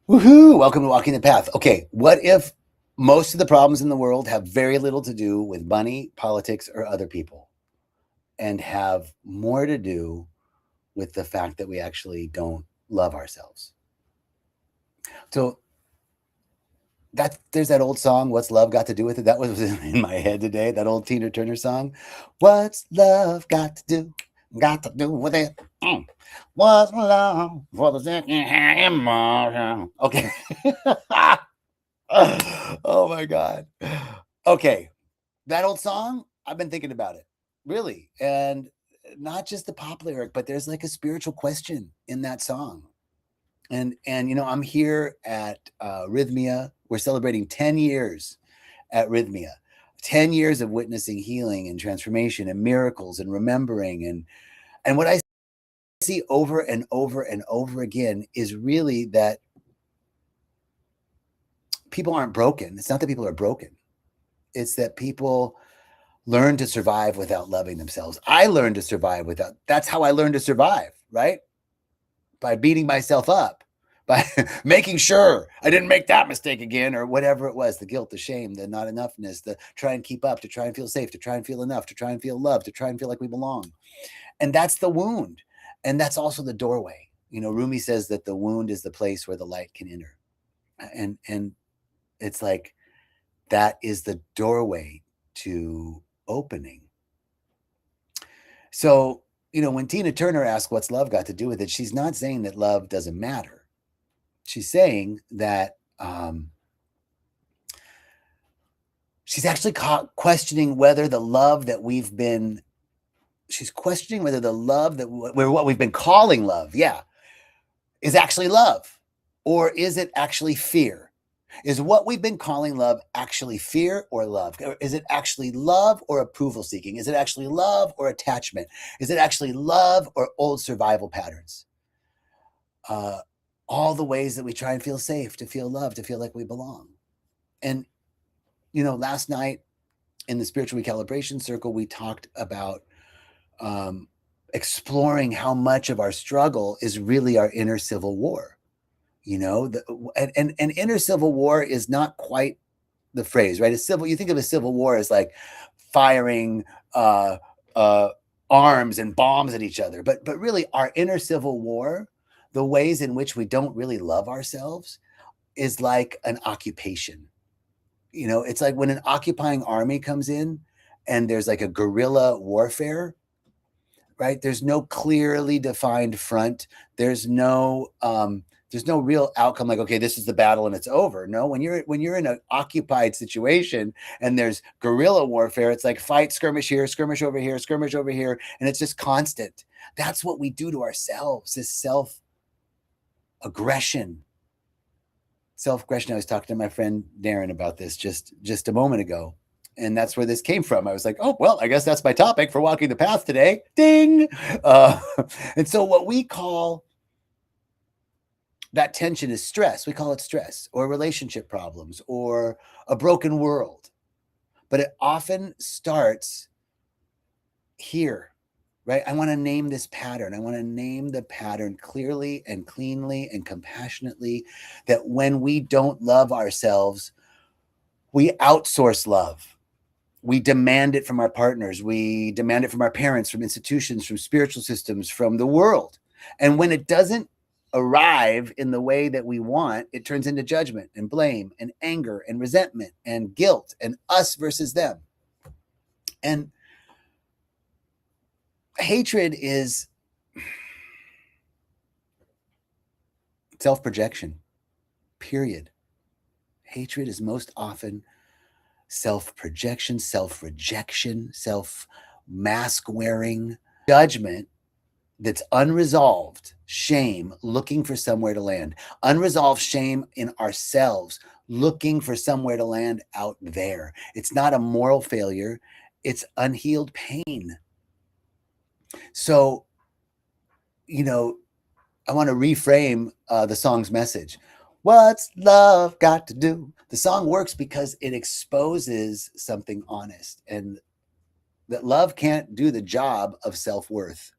Woohoo! Welcome to Walking the Path. Okay, what if most of the problems in the world have very little to do with money, politics, or other people, and have more to do with the fact that we actually don't love ourselves? So there's that old song, "What's Love Got to Do with It?" That was in my head today. That old Tina Turner song, "What's love got to do? Got to do with it? What's love for the second emotion?" Okay. Oh my God. Okay. That old song, I've been thinking about it, really. And not just the pop lyric, but there's like a spiritual question in that song. And I'm here at Rythmia. We're celebrating 10 years at Rythmia. 10 years of witnessing healing and transformation and miracles and remembering. And what I see over and over and over again is really that people aren't broken. It's not that people are broken. It's that people learn to survive without loving themselves. I learned to survive that's how I learned to survive, right? By beating myself up, by making sure I didn't make that mistake again, or whatever it was, the guilt, the shame, the not enoughness, the try and keep up, to try and feel safe, to try and feel enough, to try and feel loved, to try and feel like we belong. And that's the wound. And that's also the doorway. Rumi says that the wound is the place where the light can enter. And it's like, that is the doorway to opening. So, when Tina Turner asks what's love got to do with it, she's not saying that love doesn't matter. She's saying that she's actually questioning whether the love that she's questioning whether the love that what we've been calling love, is actually love, or is it actually fear? Is what we've been calling love actually fear or love? Or is it actually love or approval seeking? Is it actually love or attachment? Is it actually love or old survival patterns? All the ways that we try and feel safe, to feel loved, to feel like we belong. And, last night in the spiritual recalibration circle, we talked about exploring how much of our struggle is really our inner civil war. And inner civil war is not quite the phrase, right? You think of a civil war as like firing arms and bombs at each other, but really our inner civil war, the ways in which we don't really love ourselves, is like an occupation. It's like when an occupying army comes in and there's like a guerrilla warfare, right? There's no clearly defined front. There's no real outcome, like, okay, this is the battle and it's over. No, when you're in an occupied situation and there's guerrilla warfare, it's like fight, skirmish here, skirmish over here, skirmish over here, and it's just constant. That's what we do to ourselves, this self-aggression. Self-aggression. I was talking to my friend Darren about this just a moment ago. And that's where this came from. I was like, oh, well, I guess that's my topic for Walking the Path today. Ding. And so what we call that tension is stress. We call it stress, or relationship problems, or a broken world. But it often starts here, right? I want to name this pattern. I want to name the pattern clearly and cleanly and compassionately, that when we don't love ourselves, we outsource love. We demand it from our partners. We demand it from our parents, from institutions, from spiritual systems, from the world. And when it doesn't arrive in the way that we want, it turns into judgment and blame and anger and resentment and guilt and us versus them. And hatred is self-projection, period. Hatred is most often self-projection, self-rejection, self-mask wearing, judgment that's unresolved shame, looking for somewhere to land, unresolved shame in ourselves, looking for somewhere to land out there. It's not a moral failure, it's unhealed pain. So, I want to reframe the song's message. What's love got to do? The song works because it exposes something honest, and that love can't do the job of self-worth.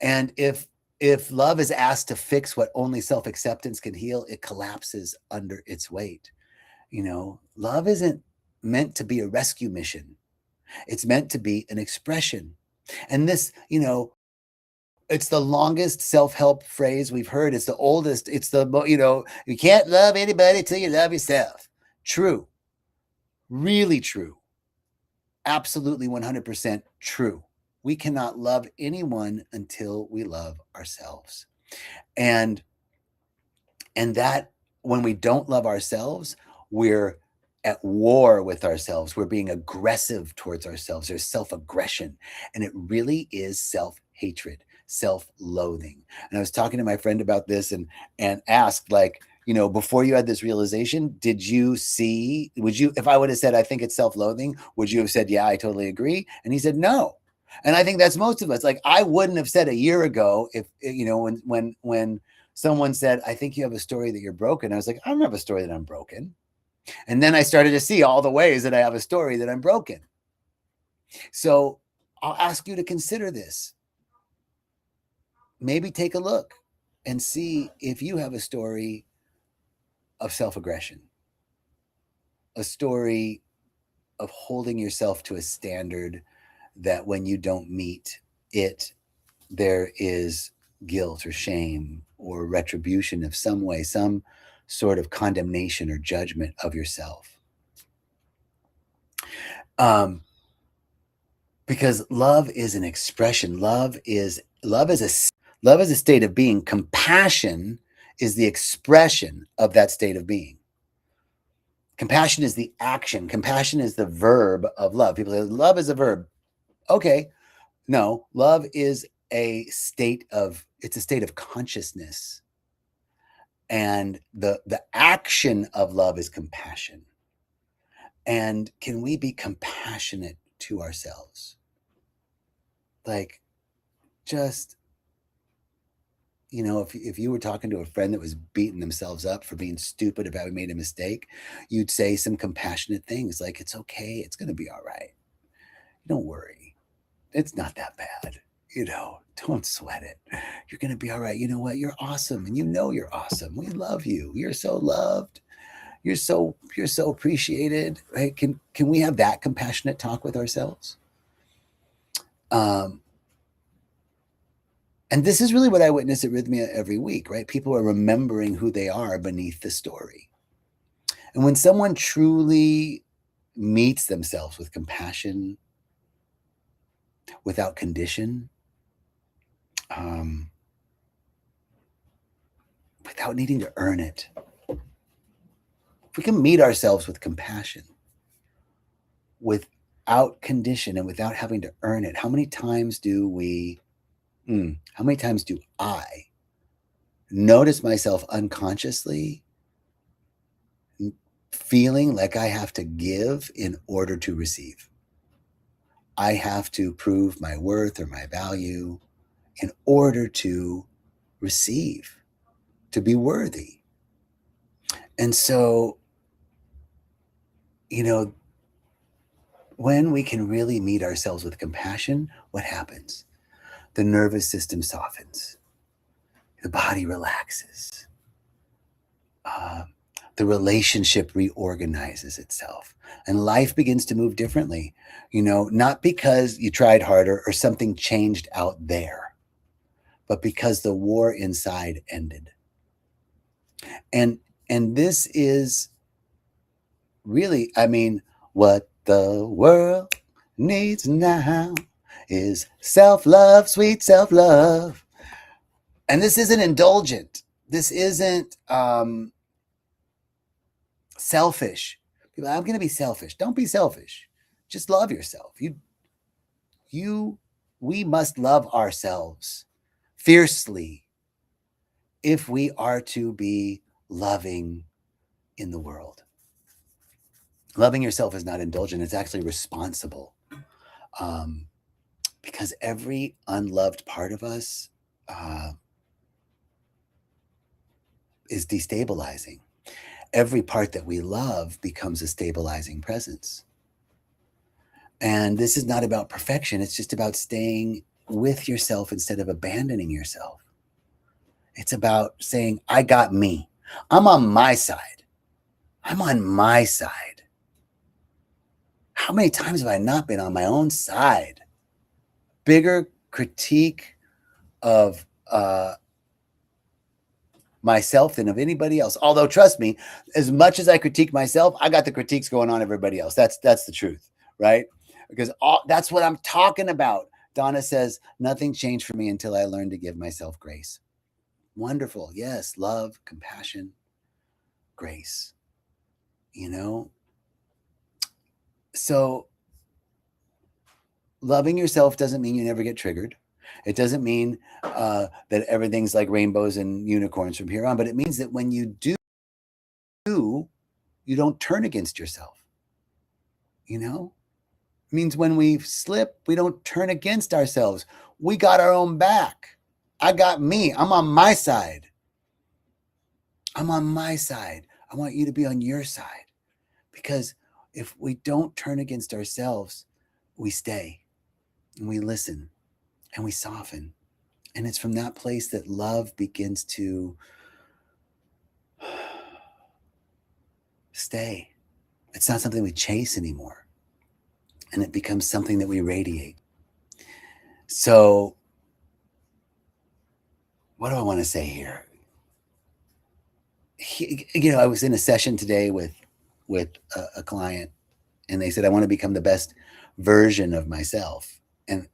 And if If love is asked to fix what only self-acceptance can heal, it collapses under its weight. Love isn't meant to be a rescue mission. It's meant to be an expression. And this, it's the longest self-help phrase we've heard. It's the oldest. It's you can't love anybody till you love yourself. True. Really true. Absolutely 100% true. We cannot love anyone until we love ourselves. And that when we don't love ourselves, we're at war with ourselves. We're being aggressive towards ourselves. There's self-aggression, and it really is self-hatred, self-loathing. And I was talking to my friend about this and asked, like, before you had this realization, if I would have said, I think it's self-loathing, would you have said, yeah, I totally agree? And he said, no. And I think that's most of us. Like, I wouldn't have said a year ago, if, when someone said, I think you have a story that you're broken. I was like, I don't have a story that I'm broken. And then I started to see all the ways that I have a story that I'm broken. So I'll ask you to consider this. Maybe take a look and see if you have a story of self-aggression, a story of holding yourself to a standard that when you don't meet it, there is guilt or shame or retribution of some way, some sort of condemnation or judgment of yourself. Because love is an expression. Love is a state of being. Compassion is the expression of that state of being. Compassion is the action. Compassion is the verb of love. People say love is a verb. Okay. No, love is a state of consciousness. And the action of love is compassion. And can we be compassionate to ourselves? Like, just, if you were talking to a friend that was beating themselves up for being stupid about having made a mistake, you'd say some compassionate things like, it's okay. It's going to be all right. Don't worry. It's not that bad. Don't sweat it. You're going to be all right. You know what? You're awesome. And you're awesome. We love you. You're so loved. You're so appreciated. Right? Can we have that compassionate talk with ourselves? And this is really what I witness at Rythmia every week, right? People are remembering who they are beneath the story. And when someone truly meets themselves with compassion, without condition, without needing to earn it, if we can meet ourselves with compassion, without condition and without having to earn it, how many times do I notice myself unconsciously feeling like I have to give in order to receive? I have to prove my worth or my value in order to receive, to be worthy. And so, when we can really meet ourselves with compassion, what happens? The nervous system softens. The body relaxes. The relationship reorganizes itself. And life begins to move differently, not because you tried harder or something changed out there, but because the war inside ended. And this is really, what the world needs now is self-love, sweet self-love. And this isn't indulgent. This isn't selfish. People, I'm going to be selfish. Don't be selfish. Just love yourself. We must love ourselves fiercely if we are to be loving in the world. Loving yourself is not indulgent. It's actually responsible. Because every unloved part of us is destabilizing. Every part that we love becomes a stabilizing presence. And this is not about perfection. It's just about staying with yourself instead of abandoning yourself. It's about saying, I got me. I'm on my side. I'm on my side. How many times have I not been on my own side? Bigger critique of myself than of anybody else. Although, trust me, as much as I critique myself, I got the critiques going on everybody else. That's the truth, right? Because that's what I'm talking about. Donna says, nothing changed for me until I learned to give myself grace. Wonderful. Yes. Love, compassion, grace. You know? So loving yourself doesn't mean you never get triggered. It doesn't mean that everything's like rainbows and unicorns from here on, but it means that when you do, you don't turn against yourself. You know? It means when we slip, we don't turn against ourselves. We got our own back. I got me. I'm on my side. I'm on my side. I want you to be on your side. Because if we don't turn against ourselves, we stay and we listen and we soften. And it's from that place that love begins to stay. It's not something we chase anymore. And it becomes something that we radiate. So, what do I want to say here? I was in a session today with a client, and they said, I want to become the best version of myself. And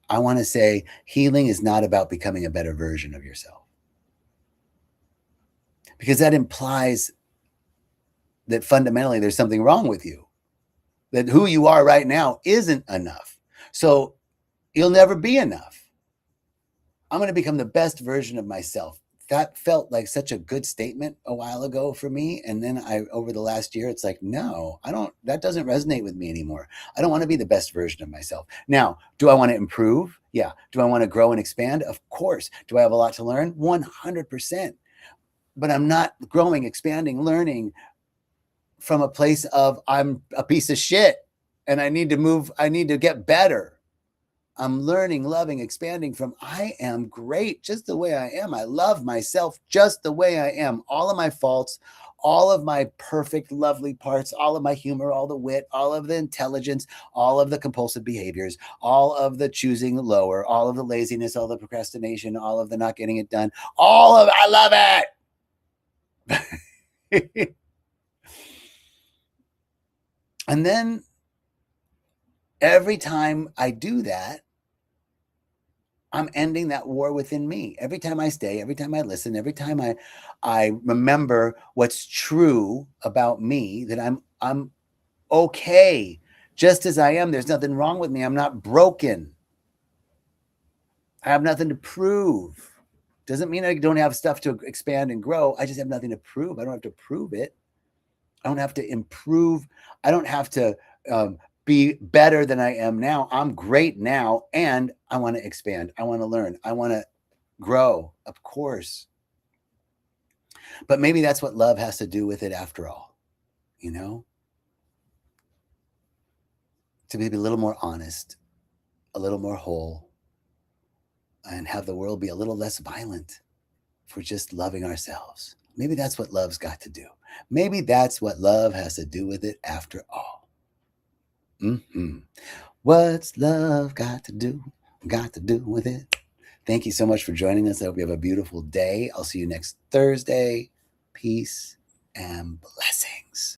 I want to say, healing is not about becoming a better version of yourself, because that implies that fundamentally there's something wrong with you, that who you are right now isn't enough. So you'll never be enough. I'm going to become the best version of myself. That felt like such a good statement a while ago for me. And then over the last year, it's like, no, that doesn't resonate with me anymore. I don't want to be the best version of myself. Now, do I want to improve? Yeah. Do I want to grow and expand? Of course. Do I have a lot to learn? 100%. But I'm not growing, expanding, learning from a place of I'm a piece of shit and I need to move. I need to get better. I'm learning, loving, expanding from I am great just the way I am. I love myself just the way I am. All of my faults, all of my perfect, lovely parts, all of my humor, all the wit, all of the intelligence, all of the compulsive behaviors, all of the choosing lower, all of the laziness, all the procrastination, all of the not getting it done, all of it. I love it. And then every time I do that, I'm ending that war within me. Every time I stay, every time I listen, every time I remember what's true about me, that I'm okay just as I am. There's nothing wrong with me. I'm not broken. I have nothing to prove. Doesn't mean I don't have stuff to expand and grow. I just have nothing to prove. I don't have to prove it. I don't have to improve. I don't have to be better than I am now. I'm great now, and I want to expand. I want to learn. I want to grow, of course. But maybe that's what love has to do with it after all, to be a little more honest, a little more whole, and have the world be a little less violent for just loving ourselves. Maybe that's what love's got to do. Maybe that's what love has to do with it after all. What's love got to do with it? Thank you so much for joining us. I hope you have a beautiful day. I'll see you next Thursday. Peace and blessings.